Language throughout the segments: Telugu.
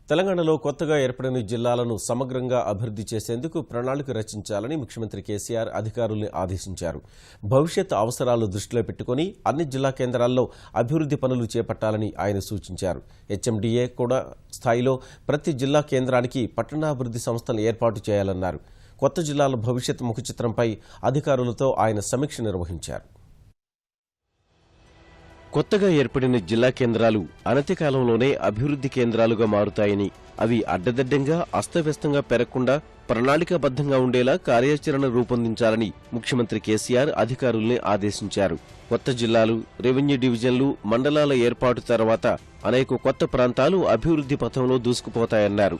తెలంగాణలో కొత్తగా ఏర్పడిన జిల్లాలను సమగ్రంగా అభివృద్ధి చేసేందుకు ప్రణాళిక రచించాలని ముఖ్యమంత్రి కేసీఆర్ అధికారుల్ని ఆదేశించారు. భవిష్యత్ అవసరాలు దృష్టిలో పెట్టుకుని అన్ని జిల్లా కేంద్రాల్లో అభివృద్ధి పనులు చేపట్టాలని ఆయన సూచించారు. హెచ్ఎండిఏ కూడా స్థాయిలో ప్రతి జిల్లా కేంద్రానికి పట్టణాభివృద్ధి సంస్థలను ఏర్పాటు చేయాలన్నారు. కొత్త జిల్లాల భవిష్యత్ ముఖచిత్రంపై అధికారులతో ఆయన సమీక్ష నిర్వహించారు. కొత్తగా ఏర్పడిన జిల్లా కేంద్రాలు అనతి కాలంలోనే అభివృద్ధి కేంద్రాలుగా మారుతాయని, అవి అడ్డదిడ్డంగా అస్తవ్యస్తంగా పెరగకుండా ప్రణాళికాబద్ధంగా ఉండేలా కార్యాచరణ రూపొందించాలని ముఖ్యమంత్రి కేసీఆర్ అధికారుల్ని ఆదేశించారు. కొత్త జిల్లాలు, రెవెన్యూ డివిజన్లు, మండలాల ఏర్పాటు తర్వాత అనేక కొత్త ప్రాంతాలు అభివృద్ధి పథంలో దూసుకుపోతాయన్నారు.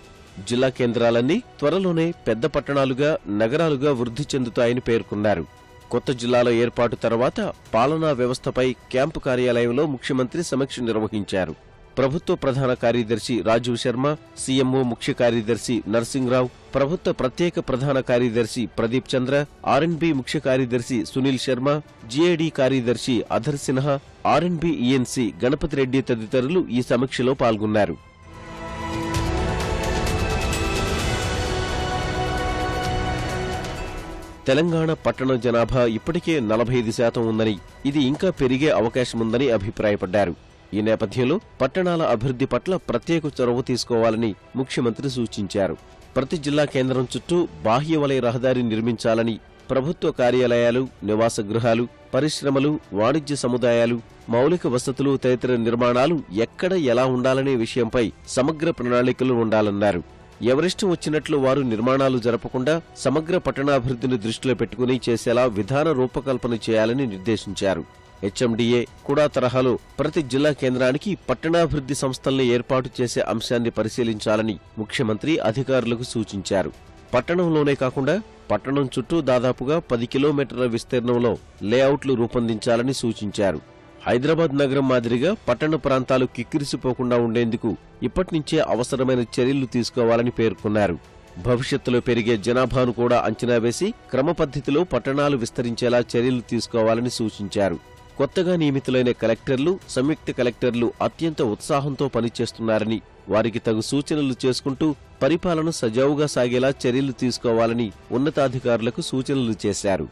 జిల్లా కేంద్రాలన్నీ త్వరలోనే పెద్ద పట్టణాలుగా, నగరాలుగా వృద్ధి చెందుతాయని పేర్కొన్నారు. కొత్త జిల్లాల ఏర్పాటు తర్వాత పాలనా వ్యవస్థపై క్యాంపు కార్యాలయంలో ముఖ్యమంత్రి సమీక్ష నిర్వహించారు. ప్రభుత్వ ప్రధాన కార్యదర్శి రాజీవ్ శర్మ, సీఎంఓ ముఖ్య కార్యదర్శి నర్సింగ్రావు, ప్రభుత్వ ప్రత్యేక ప్రధాన కార్యదర్శి ప్రదీప్ చంద్ర, ఆర్ఎండ్బి ముఖ్య కార్యదర్శి సునీల్ శర్మ, జీఏడీ కార్యదర్శి అధర్ సిన్హా, ఆర్ఎండ్బి ఈఎన్సీ గణపతి రెడ్డి తదితరులు ఈ సమీక్షలో పాల్గొన్నారు. తెలంగాణ పట్టణ జనాభా ఇప్పటికే 45% ఉందని, ఇది ఇంకా పెరిగే అవకాశముందని అభిప్రాయపడ్డారు. ఈ నేపథ్యంలో పట్టణాల అభివృద్ధి పట్ల ప్రత్యేక చొరవ తీసుకోవాలని ముఖ్యమంత్రి సూచించారు. ప్రతి జిల్లా కేంద్రం చుట్టూ బాహ్య వలయ రహదారి నిర్మించాలని, ప్రభుత్వ కార్యాలయాలు, నివాస గృహాలు, పరిశ్రమలు, వాణిజ్య సముదాయాలు, మౌలిక వసతులు తదితర నిర్మాణాలు ఎక్కడ ఎలా ఉండాలనే విషయంపై సమగ్ర ప్రణాళికలు ఉండాలన్నారు. ఎవరిష్టం వచ్చినట్లు వారు నిర్మాణాలు జరపకుండా సమగ్ర పట్టణాభివృద్ధిని దృష్టిలో పెట్టుకుని చేసేలా విధాన రూపకల్పన చేయాలని నిర్దేశించారు. హెచ్ఎండిఏ కూడా తరహాలో ప్రతి జిల్లా కేంద్రానికి పట్టణాభివృద్ధి సంస్థల్ని ఏర్పాటు చేసే అంశాన్ని పరిశీలించాలని ముఖ్యమంత్రి అధికారులకు సూచించారు. పట్టణంలోనే కాకుండా పట్టణం చుట్టూ దాదాపుగా 10 కిలోమీటర్ల విస్తీర్ణంలో లేఅవుట్లు రూపొందించాలని సూచించారు. హైదరాబాద్ నగరం మాదిరిగా పట్టణ ప్రాంతాలు కిక్కిరిసిపోకుండా ఉండేందుకు ఇప్పటినుంచే అవసరమైన చర్యలు తీసుకోవాలని పేర్కొన్నారు. భవిష్యత్తులో పెరిగే జనాభాను కూడా అంచనా వేసి క్రమపద్ధతిలో పట్టణాలు విస్తరించేలా చర్యలు తీసుకోవాలని సూచించారు. కొత్తగా నియమితులైన కలెక్టర్లు, సంయుక్త కలెక్టర్లు అత్యంత ఉత్సాహంతో పనిచేస్తున్నారని, వారికి తగు సూచనలు చేసుకుంటూ పరిపాలన సజావుగా సాగేలా చర్యలు తీసుకోవాలని ఉన్నతాధికారులకు సూచనలు చేశారు.